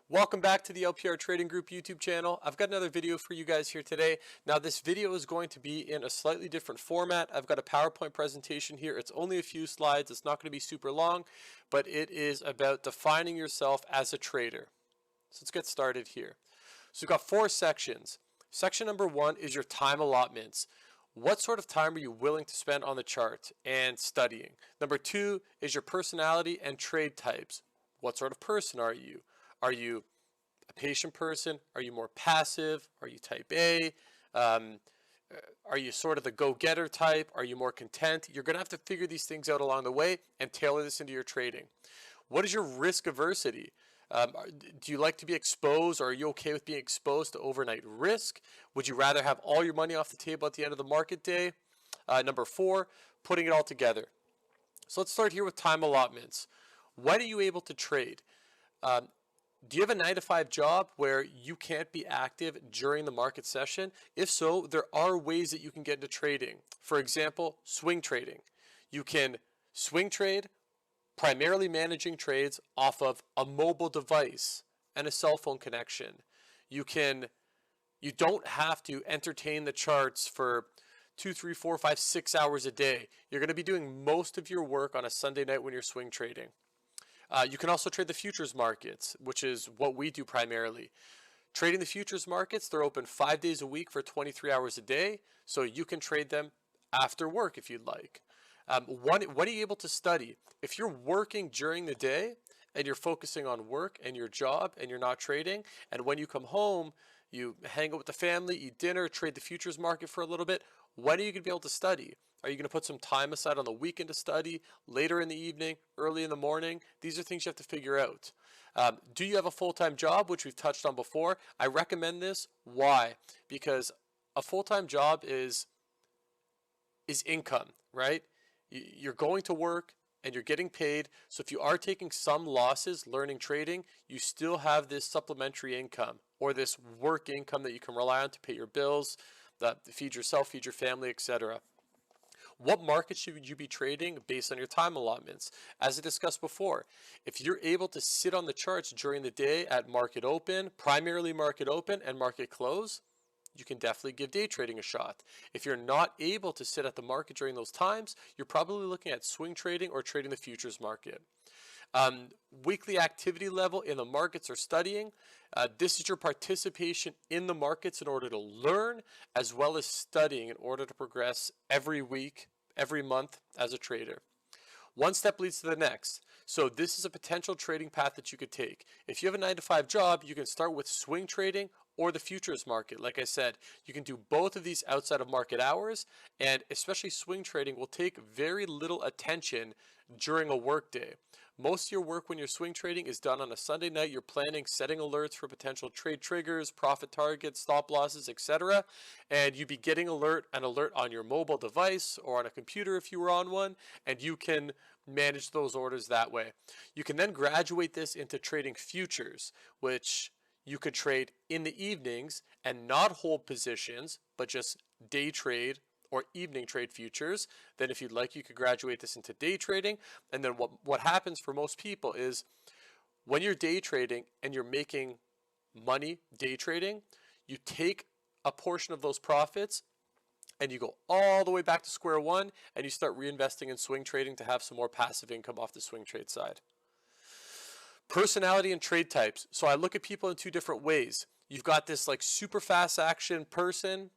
Welcome back to the LPR Trading Group YouTube channel. I've got another video for you guys here today. Now this video is going to be in a slightly different format. I've got a PowerPoint presentation here. It's only a few slides. It's not going to be super long, but it is about defining yourself as a trader. So let's get started here. So we've got four sections. Section number one is your time allotments. What sort of time are you willing to spend on the chart and studying? Number two is your personality and trade types. What sort of person are you? Are you a patient person? Are you more passive? Are you type A? Are you sort of the go-getter type? Are you more content? You're going to have to figure these things out along the way and tailor this into your trading. What is your risk aversity? Do you like to be exposed, or are you okay with being exposed to overnight risk? Would you rather have all your money off the table at the end of the market day? Number four, putting it all together. So let's start here with time allotments. When are you able to trade? Do you have a 9-to-5 job where you can't be active during the market session? If so, there are ways that you can get into trading. For example, swing trading. You can swing trade, primarily managing trades off of a mobile device and a cell phone connection. You don't have to entertain the charts for 2, 3, 4, 5, 6 hours a day. You're going to be doing most of your work on a Sunday night when you're swing trading. You can also trade the futures markets, which is what we do primarily. Trading the futures markets, they're open 5 days a week for 23 hours a day, so you can trade them after work if you'd like. When are you able to study? If you're working during the day and you're focusing on work and your job and you're not trading, and when you come home, you hang out with the family, eat dinner, trade the futures market for a little bit, when are you going to be able to study? Are you going to put some time aside on the weekend to study, later in the evening, early in the morning? These are things you have to figure out. Do you have a full-time job, which we've touched on before? I recommend this. Why? Because a full-time job is income, right? You're going to work and you're getting paid. So if you are taking some losses learning trading, you still have this supplementary income or this work income that you can rely on to pay your bills, feed yourself, feed your family, etc. What market should you be trading based on your time allotments? As I discussed before, if you're able to sit on the charts during the day at market open, primarily market open and market close, you can definitely give day trading a shot. If you're not able to sit at the market during those times, you're probably looking at swing trading or trading the futures market. Weekly activity level in the markets or studying. This is your participation in the markets in order to learn, as well as studying in order to progress every week, every month as a trader. One step leads to the next. So this is a potential trading path that you could take. If you have a 9-to-5 job, you can start with swing trading or the futures market. Like I said, you can do both of these outside of market hours, and especially swing trading will take very little attention during a work day. Most of your work when you're swing trading is done on a Sunday night. You're planning, setting alerts for potential trade triggers, profit targets, stop losses, etc. And you'd be getting an alert on your mobile device or on a computer if you were on one, and you can manage those orders that way. You can then graduate this into trading futures, which you could trade in the evenings and not hold positions, but just day trade or evening trade futures. Then if you'd like, you could graduate this into day trading. And then what happens for most people is when you're day trading and you're making money day trading, you take a portion of those profits and you go all the way back to square one and you start reinvesting in swing trading to have some more passive income off the swing trade side. Personality and trade types. So I look at people in two different ways. You've got this like super fast action person.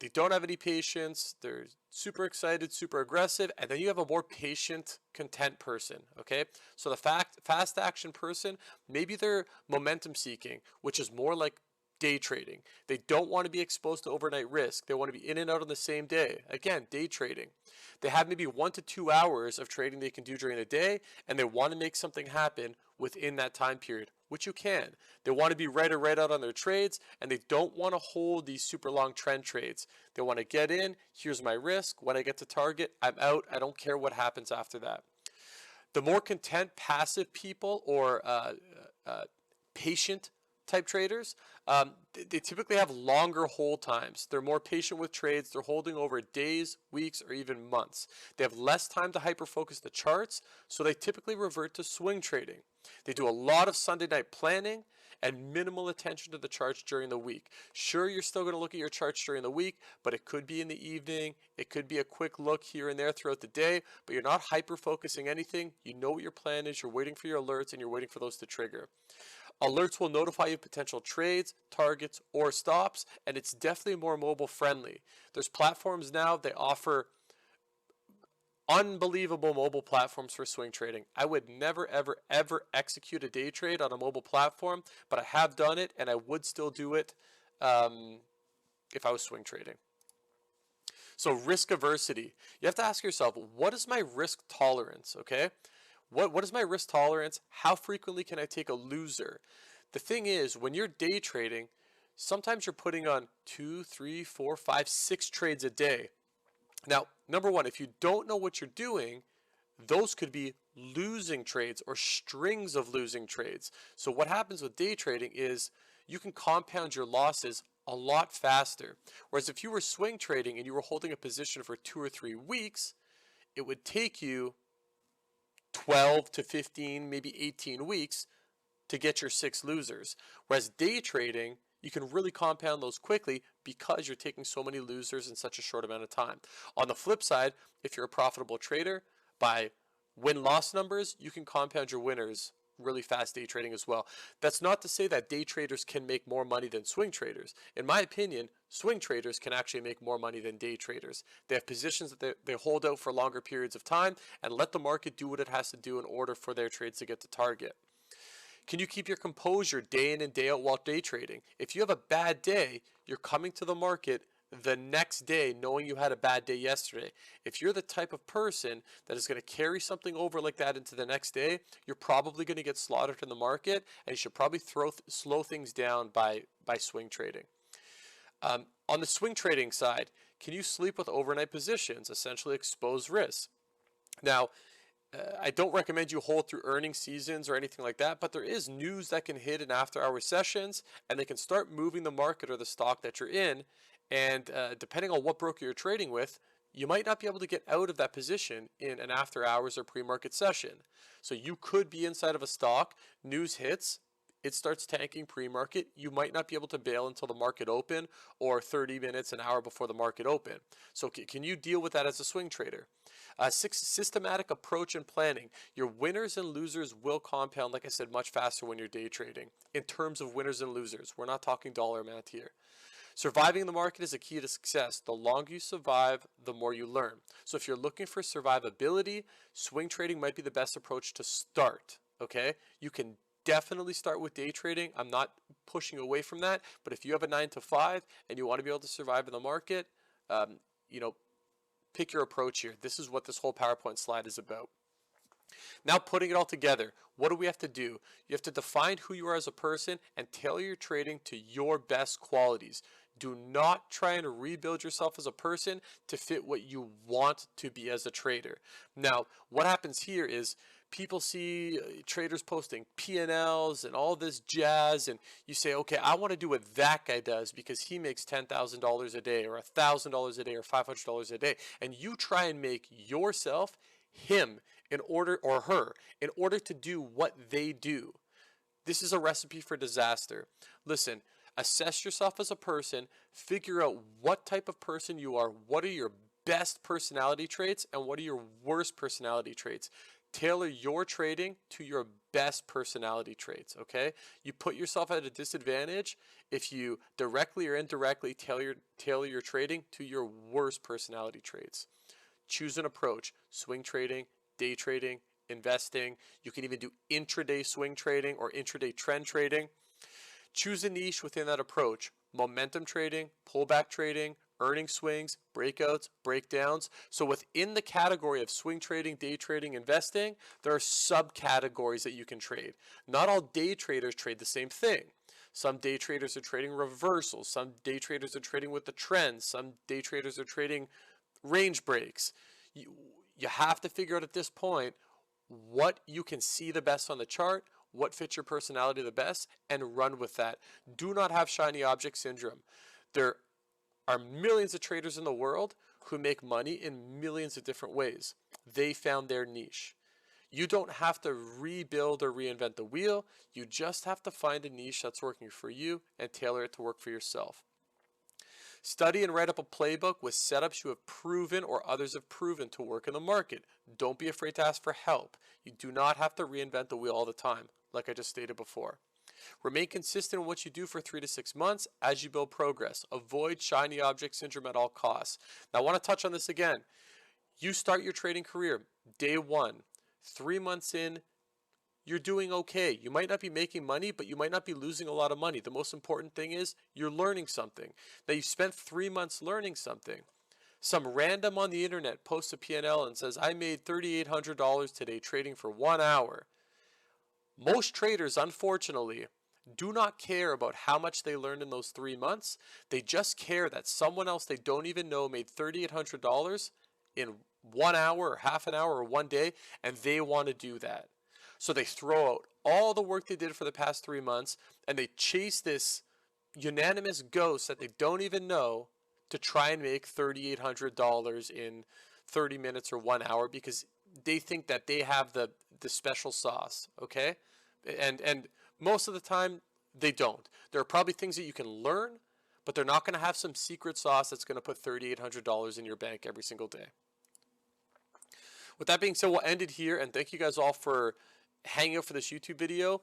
They don't have any patience. They're super excited, super aggressive. And then you have a more patient, content person. Okay. So the fast action person, maybe they're momentum seeking, which is more like day trading. They don't want to be exposed to overnight risk. They want to be in and out on the same day. Again, day trading. They have maybe 1 to 2 hours of trading they can do during the day, and they want to make something happen within that time period, which you can. They want to be right out on their trades, and they don't want to hold these super long trend trades. They want to get in, here's my risk. When I get to target, I'm out. I don't care what happens after that. The more content, passive people or patient type traders, they typically have longer hold times. They're more patient with trades. They're holding over days, weeks, or even months. They have less time to hyper-focus the charts, so they typically revert to swing trading. They do a lot of Sunday night planning and minimal attention to the charts during the week. Sure, you're still going to look at your charts during the week, but it could be in the evening. It could be a quick look here and there throughout the day, but you're not hyper-focusing anything. You know what your plan is. You're waiting for your alerts, and you're waiting for those to trigger. Alerts will notify you of potential trades, targets, or stops, and it's definitely more mobile friendly. There's platforms now, they offer unbelievable mobile platforms for swing trading. I would never, ever, ever execute a day trade on a mobile platform, but I have done it, and I would still do it if I was swing trading. So risk aversity. You have to ask yourself, what is my risk tolerance, okay? What is my risk tolerance? How frequently can I take a loser? The thing is, when you're day trading, sometimes you're putting on 2, 3, 4, 5, 6 trades a day. Now, number one, if you don't know what you're doing, those could be losing trades or strings of losing trades. So what happens with day trading is you can compound your losses a lot faster. Whereas if you were swing trading and you were holding a position for 2 or 3 weeks, it would take you 12 to 15, maybe 18 weeks to get your 6 losers. Whereas day trading, you can really compound those quickly because you're taking so many losers in such a short amount of time. On the flip side, if you're a profitable trader, by win-loss numbers, you can compound your winners really fast day trading as well. That's not to say that day traders can make more money than swing traders. In my opinion, swing traders can actually make more money than day traders. They have positions that they hold out for longer periods of time and let the market do what it has to do in order for their trades to get to target. Can you keep your composure day in and day out while day trading? If you have a bad day, you're coming to the market the next day knowing you had a bad day yesterday. If you're the type of person that is going to carry something over like that into the next day, you're probably going to get slaughtered in the market, and you should probably slow things down by swing trading. On the swing trading side, can you sleep with overnight positions, essentially expose risks? Now, I don't recommend you hold through earnings seasons or anything like that, but there is news that can hit in after-hour sessions, and they can start moving the market or the stock that you're in. And depending on what broker you're trading with, you might not be able to get out of that position in an after-hours or pre-market session. So you could be inside of a stock, news hits, it starts tanking pre-market. You might not be able to bail until the market open or 30 minutes, an hour before the market open. So can you deal with that as a swing trader? 6, systematic approach and planning. Your winners and losers will compound, like I said, much faster when you're day trading. In terms of winners and losers, we're not talking dollar amount here. Surviving the market is a key to success. The longer you survive, the more you learn. So if you're looking for survivability, swing trading might be the best approach to start, okay? You can definitely start with day trading. I'm not pushing away from that, but if you have a 9 to 5 and you want to be able to survive in the market, pick your approach here. This is what this whole PowerPoint slide is about. Now putting it all together, what do we have to do? You have to define who you are as a person and tailor your trading to your best qualities. Do not try and rebuild yourself as a person to fit what you want to be as a trader. Now, what happens here is people see traders posting P&Ls and all this jazz, and you say, okay, I want to do what that guy does because he makes $10,000 a day or $1,000 a day or $500 a day. And you try and make yourself him in order, or her, in order to do what they do. This is a recipe for disaster. Listen, assess yourself as a person, figure out what type of person you are, what are your best personality traits, and what are your worst personality traits. Tailor your trading to your best personality traits, okay? You put yourself at a disadvantage if you directly or indirectly tailor your trading to your worst personality traits. Choose an approach: swing trading, day trading, investing. You can even do intraday swing trading or intraday trend trading. Choose a niche within that approach: momentum trading, pullback trading, earning swings, breakouts, breakdowns. So within the category of swing trading, day trading, investing, there are subcategories that you can trade. Not all day traders trade the same thing. Some day traders are trading reversals. Some day traders are trading with the trends. Some day traders are trading range breaks. You have to figure out at this point what you can see the best on the chart, what fits your personality the best, and run with that. Do not have shiny object syndrome. There are millions of traders in the world who make money in millions of different ways. They found their niche. You don't have to rebuild or reinvent the wheel. You just have to find a niche that's working for you and tailor it to work for yourself. Study and write up a playbook with setups you have proven or others have proven to work in the market. Don't be afraid to ask for help. You do not have to reinvent the wheel all the time, like I just stated before. Remain consistent in what you do for 3 to 6 months as you build progress. Avoid shiny object syndrome at all costs. Now, I want to touch on this again. You start your trading career day 1. 3 months in, you're doing okay. You might not be making money, but you might not be losing a lot of money. The most important thing is you're learning something. Now, you spent 3 months learning something. Some random on the internet posts a P&L and says, I made $3,800 today trading for 1 hour. Most traders, unfortunately, do not care about how much they learned in those 3 months. They just care that someone else they don't even know made $3,800 in 1 hour or half an hour or 1 day, and they want to do that. So they throw out all the work they did for the past 3 months, and they chase this unanimous ghost that they don't even know to try and make $3,800 in 30 minutes or 1 hour because they think that they have the special sauce, okay? And most of the time, they don't. There are probably things that you can learn, but they're not going to have some secret sauce that's going to put $3,800 in your bank every single day. With that being said, we'll end it here, and thank you guys all for hanging out for this YouTube video.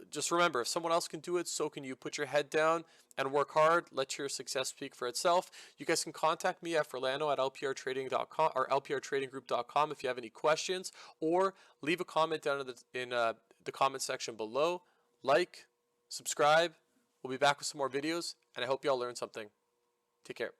Just remember, if someone else can do it, so can you. Put your head down and work hard. Let your success speak for itself. You guys can contact me at Furlano@lprtrading.com or lprtradinggroup.com if you have any questions, or leave a comment down in the comment section below. Like, subscribe. We'll be back with some more videos, and I hope you all learned something. Take care.